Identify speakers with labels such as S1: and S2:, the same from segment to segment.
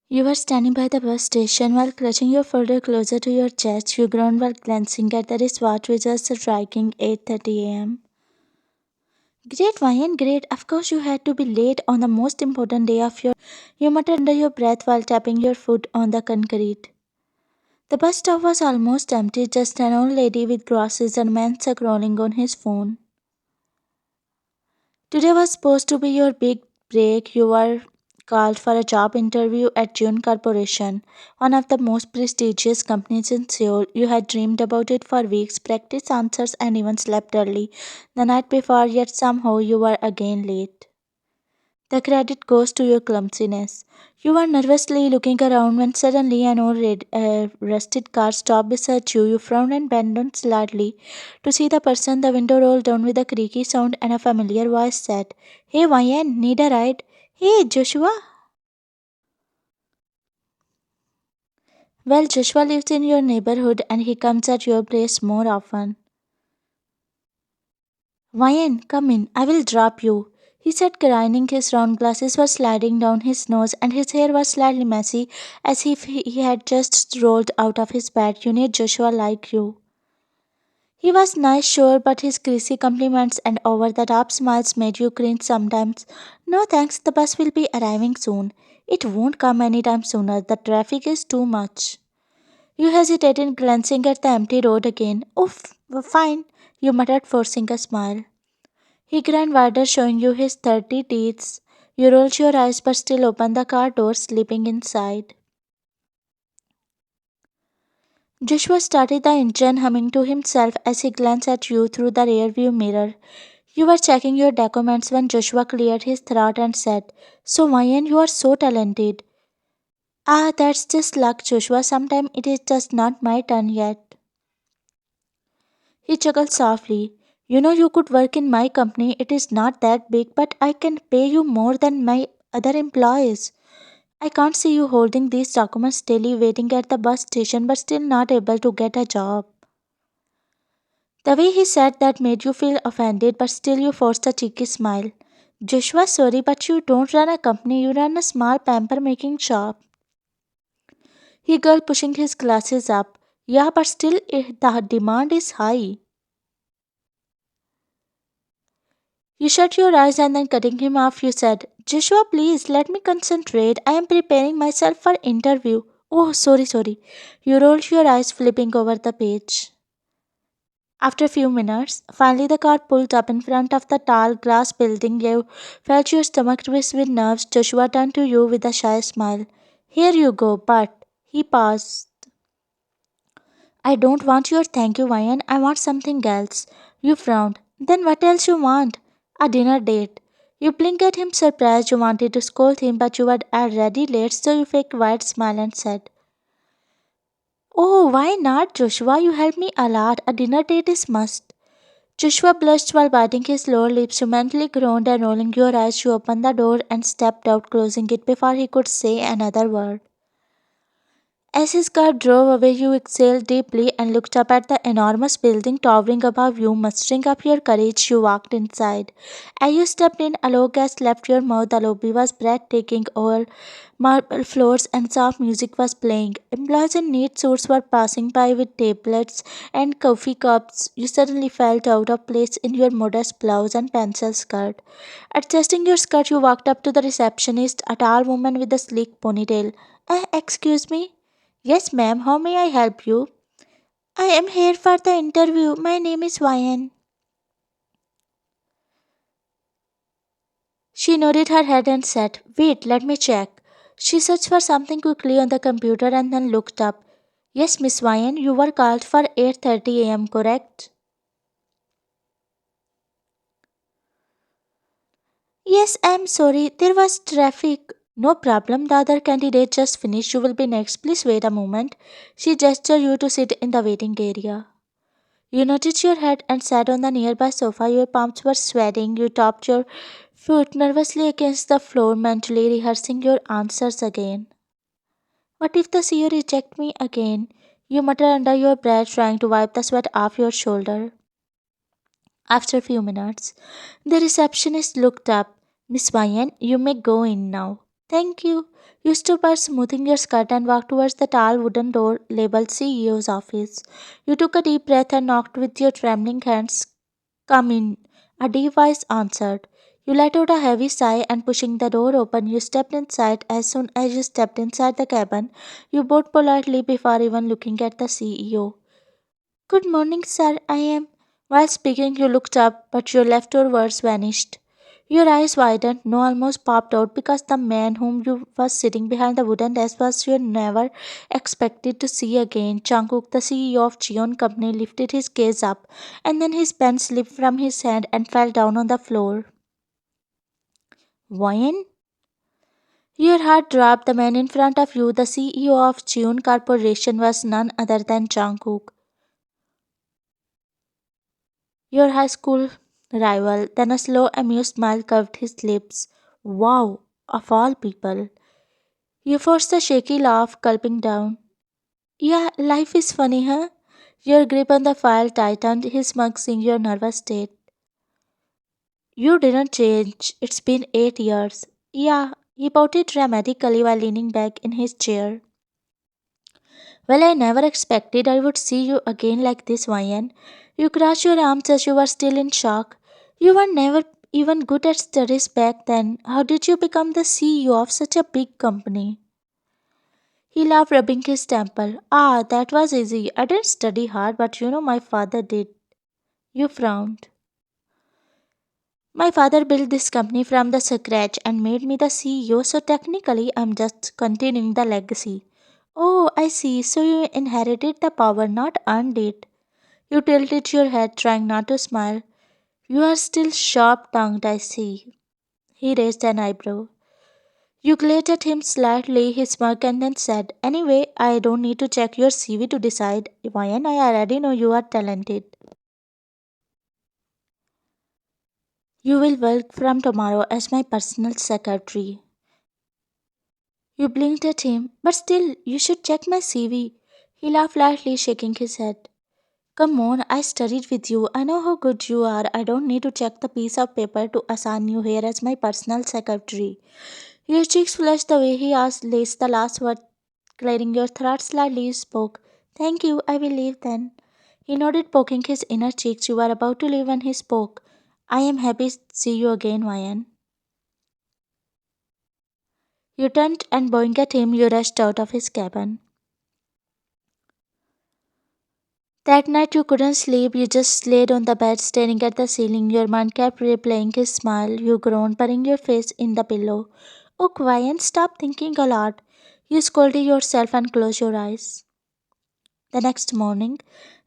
S1: You were standing by the bus station while clutching your folder closer to your chest. You groaned while glancing at the wristwatch, which was striking 8:30 a.m. Great, Ryan, great. Of course, you had to be late on the most important day of your. You muttered under your breath while tapping your foot on the concrete. The bus stop was almost empty, just an old lady with glasses and a man scrolling on his phone. Today was supposed to be your big break. You were called for a job interview at Jeon Corporation, one of the most prestigious companies in Seoul. You had dreamed about it for weeks, practiced answers, and even slept early the night before, yet somehow you were again late. The credit goes to your clumsiness. You were nervously looking around when suddenly an old rusted car stopped beside you. You frowned and bent down slightly to see the person. The window rolled down with a creaky sound, and a familiar voice said, "Hey, Ryan, need a ride?" "Hey, Joshua." "Well, Joshua lives in your neighborhood and he comes at your place more often." "Ryan, come in, I will drop you," he said, grinning. His round glasses were sliding down his nose, and his hair was slightly messy, as if he had just rolled out of his bed. "You need Joshua like you." He was nice, sure, but his greasy compliments and over the top smiles made you cringe sometimes. "No thanks, the bus will be arriving soon." "It won't come any time sooner. The traffic is too much." You hesitated, glancing at the empty road again. "Oof, fine," you muttered, forcing a smile. He grinned wider, showing you his 30 teeth. You rolled your eyes but still opened the car door, slipping inside. Joshua started the engine, humming to himself as he glanced at you through the rearview mirror. You were checking your documents when Joshua cleared his throat and said, "So, Mayan, you are so talented." "Ah, that's just luck, Joshua. Sometimes it is just not my turn yet." He chuckled softly. "You know, you could work in my company. It is not that big, but I can pay you more than my other employees. I can't see you holding these documents daily, waiting at the bus station, but still not able to get a job." The way he said that made you feel offended, but still you forced a cheeky smile. "Joshua, sorry, but you don't run a company, you run a small pamper making shop." He gulped, pushing his glasses up. "Yeah, but still, the demand is high." You shut your eyes and then cutting him off, you said, "Joshua, please let me concentrate. I am preparing myself for interview." "Oh, sorry." You rolled your eyes, flipping over the page. After a few minutes, finally the car pulled up in front of the tall glass building. You felt your stomach twist with nerves. Joshua turned to you with a shy smile. "Here you go, but..." He paused. "I don't want your thank you, Ryan. I want something else." You frowned. "Then what else you want?" "A dinner date." You blinked at him, surprised. You wanted to scold him, but you were already late, so you faked a wide smile and said, "Oh, why not, Joshua? You help me a lot. A dinner date is must." Joshua blushed while biting his lower lips. You mentally groaned and rolling your eyes, you opened the door and stepped out, closing it before he could say another word. As his car drove away, you exhaled deeply and looked up at the enormous building towering above you. Mustering up your courage, you walked inside. As you stepped in, a low gas left your mouth. The lobby was breathtaking. All marble floors and soft music was playing. Employees in neat suits were passing by with tablets and coffee cups. You suddenly felt out of place in your modest blouse and pencil skirt. Adjusting your skirt, you walked up to the receptionist, a tall woman with a sleek ponytail. Excuse me?" "Yes, ma'am. How may I help you?" "I am here for the interview. My name is Ryan." She nodded her head and said, "Wait, let me check." She searched for something quickly on the computer and then looked up. "Yes, Miss Ryan, you were called for 8:30 a.m., correct?" "Yes, I'm sorry. There was traffic." "No problem. The other candidate just finished. You will be next. Please wait a moment." She gestured you to sit in the waiting area. You nodded your head and sat on the nearby sofa. Your palms were sweating. You tapped your foot nervously against the floor, mentally rehearsing your answers again. "What if the CEO reject me again?" You muttered under your breath, trying to wipe the sweat off your shoulder. After a few minutes, the receptionist looked up. "Miss Ryan, you may go in now." Thank you. You stood by smoothing your skirt and walked towards the tall wooden door labeled CEO's office. You took a deep breath and knocked with your trembling hands. Come in. A deep voice answered. You let out a heavy sigh and pushing the door open, you stepped inside. As soon as you stepped inside the cabin, you bowed politely before even looking at the CEO. Good morning, sir. I am. While speaking, you looked up, but your leftover words vanished. Your eyes widened, no almost popped out because the man whom you was sitting behind the wooden desk was you never expected to see again. Jungkook, the CEO of Jeon Company, lifted his gaze up, and then his pen slipped from his hand and fell down on the floor. Wyan? Your heart dropped. The man in front of you, the CEO of Jeon Corporation, was none other than Jungkook. Your high school rival. Then a slow, amused smile curved his lips. Wow, of all people. You forced a shaky laugh, gulping down. Yeah, life is funny, huh? Your grip on the file tightened, his mug seeing your nervous state. You didn't change. It's been 8 years. Yeah, he pouted dramatically while leaning back in his chair. Well, I never expected I would see you again like this, Ryan. You crossed your arms as you were still in shock. You were never even good at studies back then. How did you become the CEO of such a big company? He laughed, rubbing his temple. Ah, that was easy. I didn't study hard, but my father did. You frowned. My father built this company from the scratch and made me the CEO, so technically I'm just continuing the legacy. Oh, I see. So you inherited the power, not earned it. You tilted your head, trying not to smile. You are still sharp tongued, I see. He raised an eyebrow. You glared at him slightly, he smirked and then said, Anyway, I don't need to check your CV to decide. Ryan, I already know you are talented. You will work from tomorrow as my personal secretary. You blinked at him, but still, you should check my CV. He laughed lightly, shaking his head. Come on, I studied with you. I know how good you are. I don't need to check the piece of paper to assign you here as my personal secretary. Your cheeks flushed the way he asked laced the last word, clearing your throat slightly. You spoke. Thank you, I will leave then. He nodded, poking his inner cheeks. You were about to leave when he spoke. I am happy to see you again, Ryan. You turned and bowing at him, you rushed out of his cabin. That night you couldn't sleep, you just laid on the bed staring at the ceiling. Your mind kept replaying his smile. You groaned, burying your face in the pillow. Oh, Ryan, stop thinking a lot. You scolded yourself and closed your eyes. The next morning,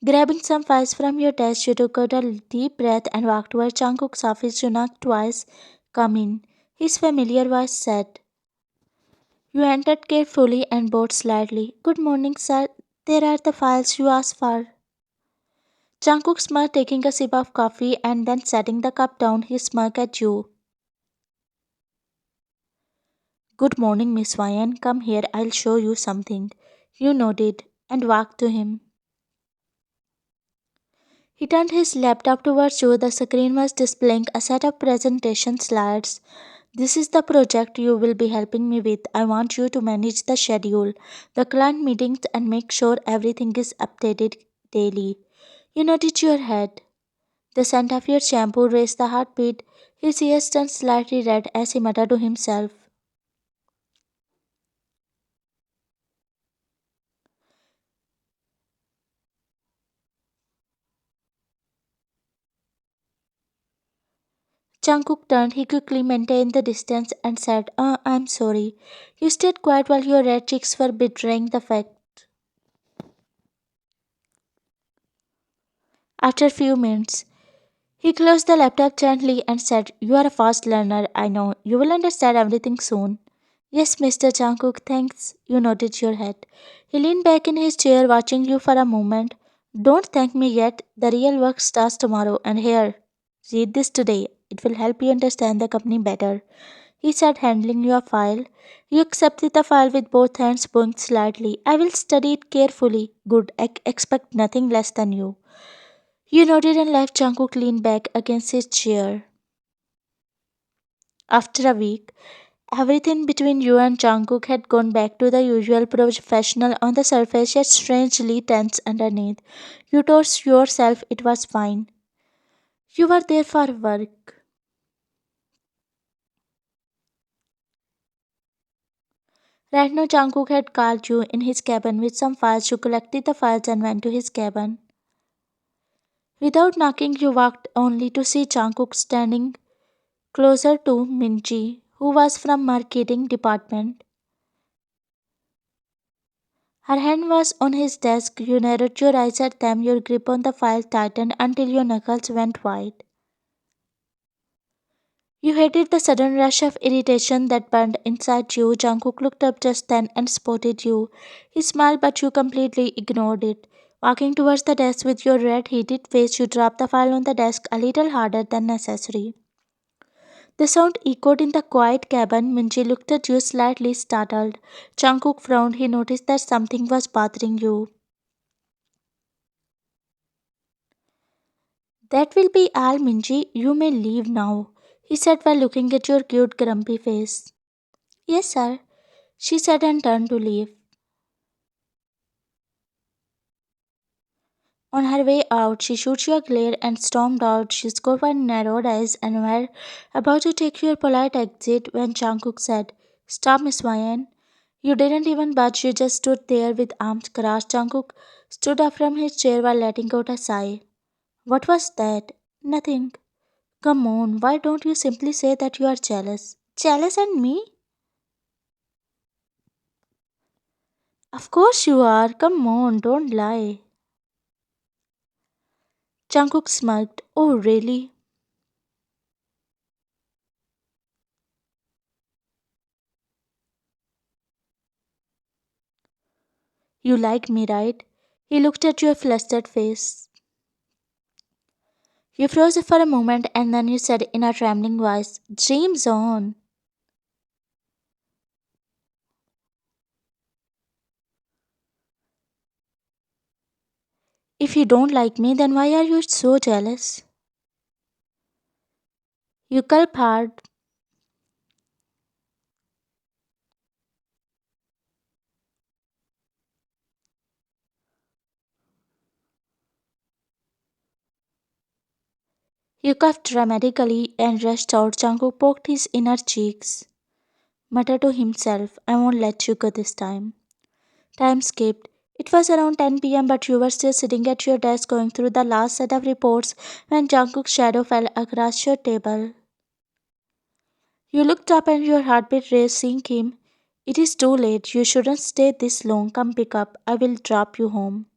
S1: grabbing some files from your desk, you took out a deep breath and walked toward Jungkook's office. You knocked twice. Come in. His familiar voice said. You entered carefully and bowed slightly. Good morning, sir. There are the files you asked for. Jungkook smirked, taking a sip of coffee and then setting the cup down. He smirked at you. Good morning, Miss Ryan. Come here, I'll show you something. You nodded and walked to him. He turned his laptop towards you. The screen was displaying a set of presentation slides. This is the project you will be helping me with. I want you to manage the schedule, the client meetings, and make sure everything is updated daily. You nodded your head. The scent of your shampoo raised the heartbeat. His ears turned slightly red as he muttered to himself. Jungkook turned. He quickly maintained the distance and said, I'm sorry. You stayed quiet while your red cheeks were betraying the fact. After a few minutes, he closed the laptop gently and said, You are a fast learner, I know. You will understand everything soon. Yes, Mr. Jungkook, thanks. You nodded your head. He leaned back in his chair, watching you for a moment. Don't thank me yet. The real work starts tomorrow. And here, read this today. It will help you understand the company better. He said, handling you a file. You accepted the file with both hands, bowing slightly. I will study it carefully. Good. I expect nothing less than you. You nodded and left. Jungkook leaned back against his chair. After a week, Everything between you and Jungkook had gone back to the usual professional on the surface, yet strangely tense underneath. You told yourself it was fine. You were there for work. Right now, Jungkook had called you in his cabin with some files. You collected the files and went to his cabin. Without knocking, you walked only to see Jungkook standing closer to Minji, who was from marketing department. Her hand was on his desk. You narrowed your eyes at them, your grip on the file tightened until your knuckles went white. You hated the sudden rush of irritation that burned inside you. Jungkook looked up just then and spotted you. He smiled, but you completely ignored it. Walking towards the desk with your red, heated face, you dropped the file on the desk a little harder than necessary. The sound echoed in the quiet cabin. Minji looked at you slightly startled. Jungkook frowned. He noticed that something was bothering you. That will be all, Minji. You may leave now, he said while looking at your cute, grumpy face. Yes, sir, she said and turned to leave. On her way out, she shot you a glare and stormed out. She scored her narrowed eyes and were about to take your polite exit when Jungkook said, Stop, Miss Ryan. You didn't even budge, you just stood there with arms crossed. Jungkook stood up from his chair while letting out a sigh. What was that? Nothing. Come on, why don't you simply say that you are jealous? Jealous and me? Of course you are. Come on, don't lie. Jungkook smirked. Oh, really? You like me, right? He looked at your flustered face. You froze for a moment and then you said in a trembling voice, Dreams on. If you don't like me, then why are you so jealous? You gulp hard. You coughed dramatically and rushed out. Jungkook poked his inner cheeks, muttered to himself, I won't let you go this time. Time skipped. It was around 10 p.m., but you were still sitting at your desk going through the last set of reports when Jungkook's shadow fell across your table. You looked up and your heartbeat raced, seeing him. It is too late. You shouldn't stay this long. Come pick up. I will drop you home.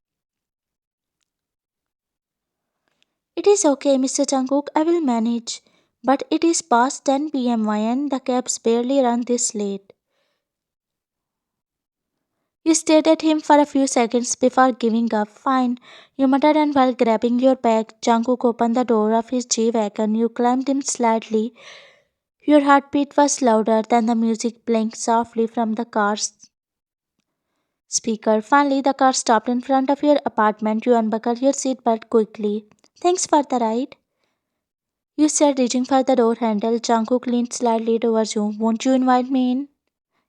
S1: It is okay, Mr. Jungkook. I will manage. But it is past 10 p.m. and the cabs barely run this late. You stared at him for a few seconds before giving up. Fine, you muttered, and while grabbing your bag, Jungkook opened the door of his G-Wagon. You climbed in slightly. Your heartbeat was louder than the music playing softly from the car's speaker. Finally, the car stopped in front of your apartment. You unbuckled your seatbelt quickly. Thanks for the ride, you said, reaching for the door handle. Jungkook leaned slightly towards you. Won't you invite me in?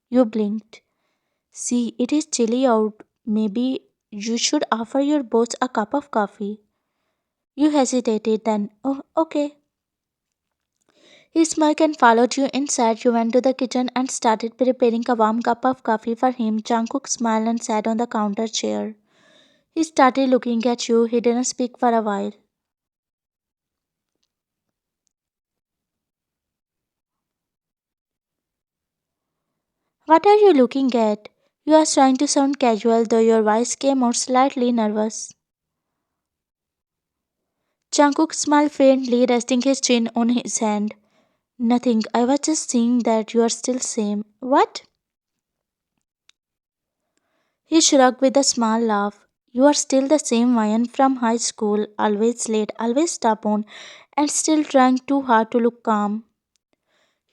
S1: You blinked. See, it is chilly out. Maybe you should offer your boss a cup of coffee. You hesitated then. Oh, okay. He smirked and followed you inside. You went to the kitchen and started preparing a warm cup of coffee for him. Jungkook smiled and sat on the counter chair. He started looking at you. He didn't speak for a while. What are you looking at? You are trying to sound casual, though your voice came out slightly nervous. Jungkook smiled faintly, resting his chin on his hand. Nothing. I was just seeing that you are still same. What? He shrugged with a small laugh. You are still the same Ryan from high school, always late, always stubborn, and still trying too hard to look calm.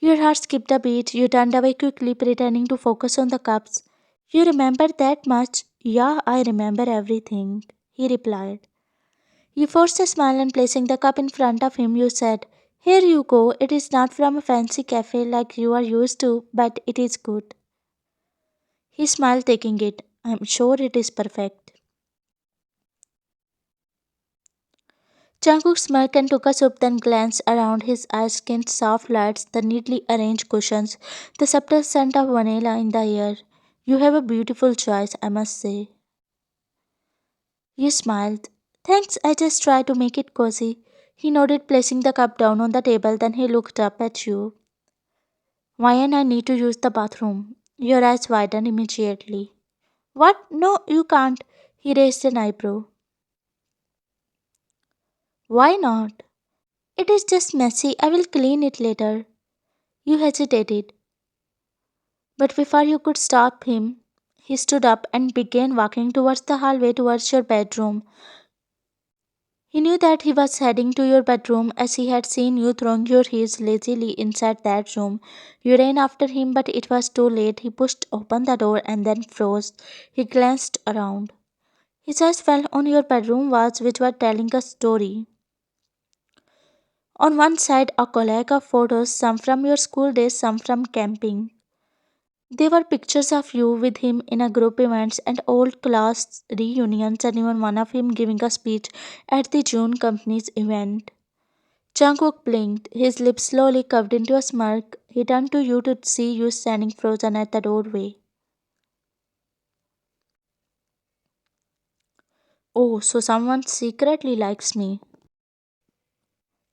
S1: Your heart skipped a beat. You turned away quickly, pretending to focus on the cups. You remember that much? Yeah, I remember everything, he replied. You forced a smile and placing the cup in front of him, you said, Here you go. It is not from a fancy cafe like you are used to, but it is good. He smiled, taking it. I am sure it is perfect. Jungkook smirked and took a sip, then glanced around. His eyes skinned soft lights, the neatly arranged cushions, the subtle scent of vanilla in the air. You have a beautiful choice, I must say. You smiled. Thanks, I just try to make it cozy. He nodded, placing the cup down on the table, then he looked up at you. Why I need to use the bathroom. Your eyes widened immediately. What? No, you can't. He raised an eyebrow. Why not? It is just messy. I will clean it later. You hesitated, but before you could stop him, he stood up and began walking towards the hallway towards your bedroom. He knew that he was heading to your bedroom as he had seen you throwing your heels lazily inside that room. You ran after him, but it was too late. He pushed open the door and then froze. He glanced around. His eyes fell on your bedroom walls, which were telling a story. On one side, a collage of photos, some from your school days, some from camping. There were pictures of you with him in a group events and old class reunions, and even one of him giving a speech at the June company's event. Jungkook blinked, his lips slowly curved into a smirk. He turned to you to see you standing frozen at the doorway. Oh, so someone secretly likes me.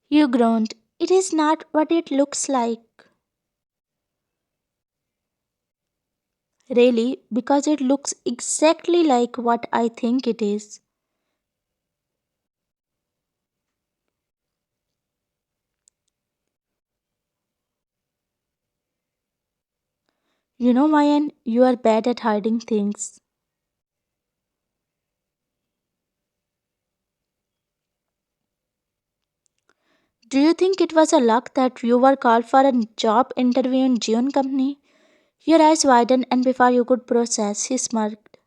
S1: You groaned. It is not what it looks like. Really, because it looks exactly like what I think it is. You know, Mayan, you are bad at hiding things. Do you think it was a luck that you were called for a job interview in Jeon company? Your eyes widened and before you could process, he smirked.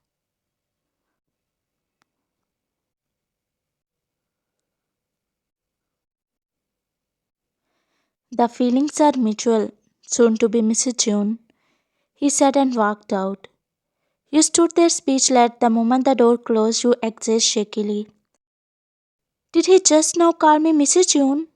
S1: The feelings are mutual, soon to be Mrs. June. He said and walked out. You stood there speechless. The moment the door closed, you exhaled shakily. Did he just now call me Mrs. June?